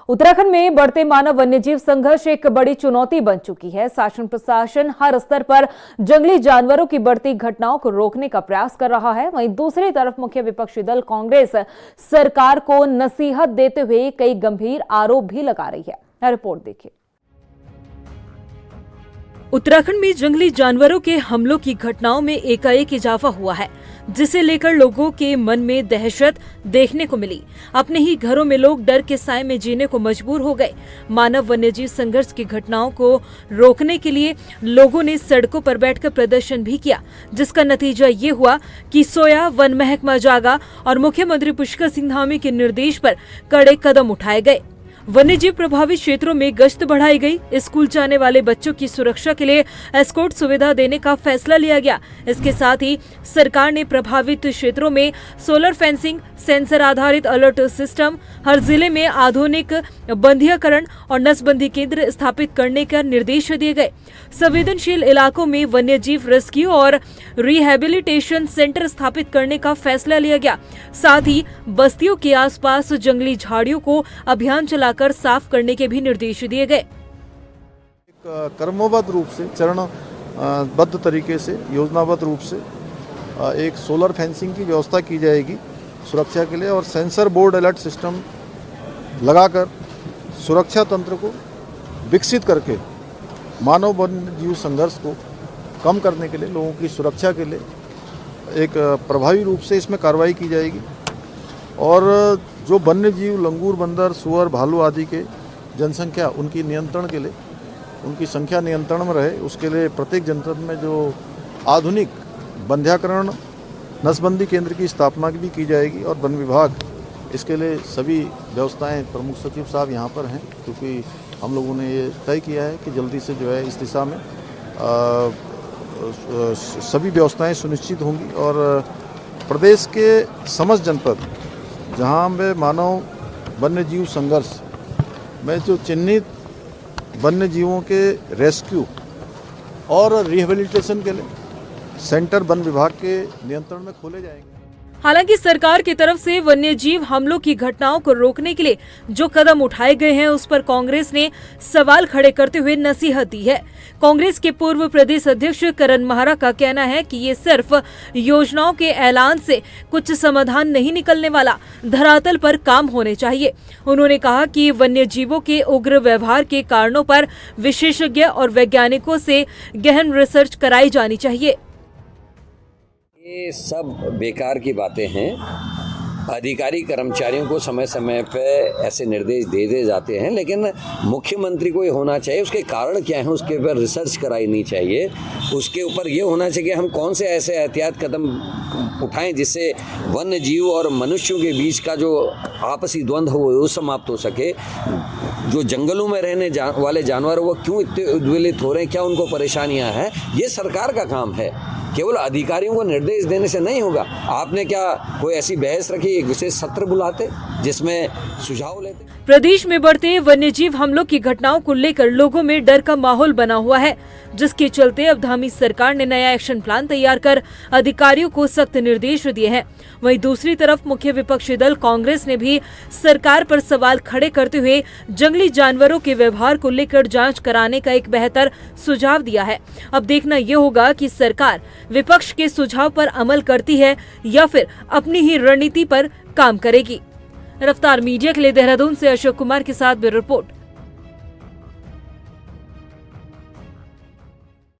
उत्तराखंड में बढ़ते मानव वन्यजीव संघर्ष एक बड़ी चुनौती बन चुकी है। शासन प्रशासन हर स्तर पर जंगली जानवरों की बढ़ती घटनाओं को रोकने का प्रयास कर रहा है। वहीं दूसरी तरफ मुख्य विपक्षी दल कांग्रेस सरकार को नसीहत देते हुए कई गंभीर आरोप भी लगा रही है। रिपोर्ट देखिए। उत्तराखंड में जंगली जानवरों के हमलों की घटनाओं में एकाएक इजाफा हुआ है, जिसे लेकर लोगों के मन में दहशत देखने को मिली। अपने ही घरों में लोग डर के साए में जीने को मजबूर हो गए। मानव वन्यजीव संघर्ष की घटनाओं को रोकने के लिए लोगों ने सड़कों पर बैठकर प्रदर्शन भी किया, जिसका नतीजा ये हुआ कि सोया, वन महकमा जागा और मुख्यमंत्री पुष्कर सिंह धामी के निर्देश पर कड़े कदम उठाए गए। वन्यजीव प्रभावित क्षेत्रों में गश्त बढ़ाई गई। स्कूल जाने वाले बच्चों की सुरक्षा के लिए एस्कॉर्ट सुविधा देने का फैसला लिया गया। इसके साथ ही सरकार ने प्रभावित क्षेत्रों में सोलर फेंसिंग, सेंसर आधारित अलर्ट सिस्टम, हर जिले में आधुनिक बंधीकरण और नसबंदी केंद्र स्थापित करने का निर्देश दिए गए। संवेदनशील इलाकों में वन्यजीव रेस्क्यू और रिहेबिलिटेशन सेंटर स्थापित करने का फैसला लिया गया। साथ ही बस्तियों के आसपास जंगली झाड़ियों को अभियान चलाकर साफ करने के भी निर्देश दिए गए। क्रमबद्ध रूप से, चरणबद्ध तरीके से, योजनाबद्ध रूप से एक सोलर फेंसिंग की व्यवस्था की जाएगी सुरक्षा के लिए, और सेंसर बोर्ड अलर्ट सिस्टम लगाकर सुरक्षा तंत्र को विकसित करके मानव वन्यजीव संघर्ष को कम करने के लिए, लोगों की सुरक्षा के लिए एक प्रभावी रूप से इसमें कार्रवाई की जाएगी। और जो वन्यजीव लंगूर, बंदर, सुअर, भालू आदि के जनसंख्या, उनकी नियंत्रण के लिए, उनकी संख्या नियंत्रण में रहे, उसके लिए प्रत्येक जनपद में जो आधुनिक बंध्याकरण नसबंदी केंद्र की स्थापना भी की जाएगी। और वन विभाग इसके लिए सभी व्यवस्थाएं, प्रमुख सचिव साहब यहाँ पर हैं, क्योंकि हम लोगों ने ये तय किया है कि जल्दी से जो है इस दिशा में सभी व्यवस्थाएं सुनिश्चित होंगी। और प्रदेश के समस्त जनपद जहाँ पे मानव वन्यजीव संघर्ष में जो चिन्हित वन्यजीवों के रेस्क्यू और रिहेबिलिटेशन के लिए सेंटर वन विभाग के नियंत्रण में खोले जाएंगे। हालांकि सरकार की तरफ से वन्यजीव हमलों की घटनाओं को रोकने के लिए जो कदम उठाए गए हैं, उस पर कांग्रेस ने सवाल खड़े करते हुए नसीहत दी है। कांग्रेस के पूर्व प्रदेश अध्यक्ष करण महारा का कहना है कि ये सिर्फ योजनाओं के ऐलान से कुछ समाधान नहीं निकलने वाला, धरातल पर काम होने चाहिए। उन्होंने कहा कि वन्यजीवों के उग्र व्यवहार के कारणों पर विशेषज्ञ और वैज्ञानिकों से गहन रिसर्च कराई जानी चाहिए। ये सब बेकार की बातें हैं। अधिकारी कर्मचारियों को समय समय पे ऐसे निर्देश दे जाते हैं, लेकिन मुख्यमंत्री को ये होना चाहिए उसके कारण क्या है, उसके ऊपर रिसर्च करानी चाहिए। उसके ऊपर ये होना चाहिए कि हम कौन से ऐसे एहतियात कदम उठाएं जिससे वन्य जीव और मनुष्यों के बीच का जो आपसी द्वंद्व हो वो समाप्त हो सके। जो जंगलों में रहने वाले जानवर वो क्यों इतने उद्वेलित हो रहे हैं, क्या उनको परेशानियां हैं, ये सरकार का काम है। केवल अधिकारियों को निर्देश देने से नहीं होगा। आपने क्या कोई ऐसी बहस रखी, एक विशेष सत्र बुलाते जिसमें सुझाव लेते? प्रदेश में बढ़ते वन्यजीव हमलों की घटनाओं को लेकर लोगों में डर का माहौल बना हुआ है, जिसके चलते अब धामी सरकार ने नया एक्शन प्लान तैयार कर अधिकारियों को सख्त निर्देश दिए हैं। वहीं दूसरी तरफ मुख्य विपक्षी दल कांग्रेस ने भी सरकार पर सवाल खड़े करते हुए जंगली जानवरों के व्यवहार को लेकर जांच कराने का एक बेहतर सुझाव दिया है। अब देखना ये होगा कि सरकार विपक्ष के सुझाव पर अमल करती है या फिर अपनी ही रणनीति पर काम करेगी। रफ्तार मीडिया के लिए देहरादून से अशोक कुमार के साथ ब्यूरो रिपोर्ट।